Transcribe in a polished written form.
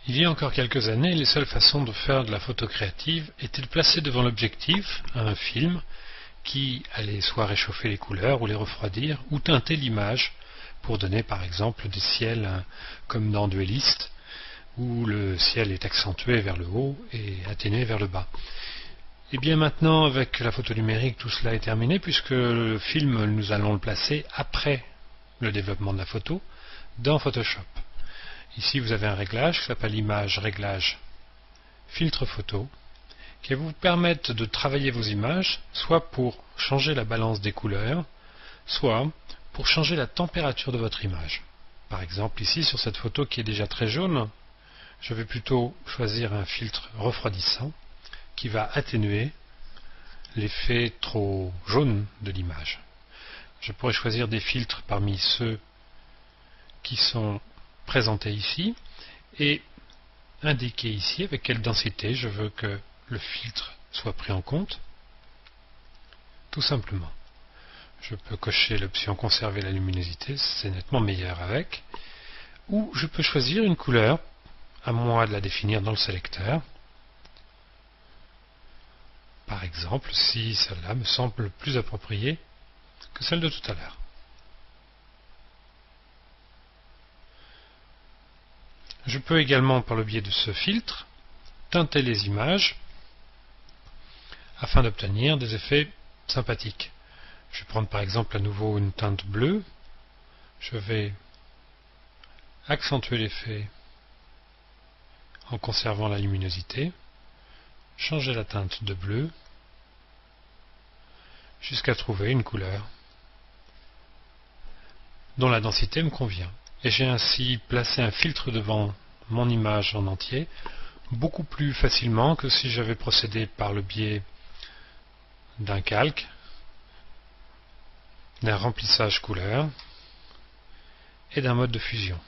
Il y a encore quelques années, les seules façons de faire de la photo créative étaient de placer devant l'objectif un film qui allait soit réchauffer les couleurs ou les refroidir, ou teinter l'image pour donner par exemple des ciels comme dans Duelist, où le ciel est accentué vers le haut et atténué vers le bas. Et bien maintenant, avec la photo numérique, tout cela est terminé, puisque le film, nous allons le placer après le développement de la photo dans Photoshop. Ici, vous avez un réglage qui s'appelle Image, Réglage, Filtre photo, qui va vous permettre de travailler vos images, soit pour changer la balance des couleurs, soit pour changer la température de votre image. Par exemple, ici, sur cette photo qui est déjà très jaune, je vais plutôt choisir un filtre refroidissant qui va atténuer l'effet trop jaune de l'image. Je pourrais choisir des filtres parmi ceux qui sont présentés ici et indiquer ici avec quelle densité je veux que le filtre soit pris en compte. Tout simplement. Je peux cocher l'option conserver la luminosité, c'est nettement meilleur avec. Ou je peux choisir une couleur, à moi de la définir dans le sélecteur. Par exemple, si celle-là me semble plus appropriée que celle de tout à l'heure. Je peux également, par le biais de ce filtre, teinter les images afin d'obtenir des effets sympathiques. Je vais prendre par exemple à nouveau une teinte bleue. Je vais accentuer l'effet en conservant la luminosité, changer la teinte de bleu jusqu'à trouver une couleur dont la densité me convient. Et j'ai ainsi placé un filtre devant mon image en entier beaucoup plus facilement que si j'avais procédé par le biais d'un calque, d'un remplissage couleur et d'un mode de fusion.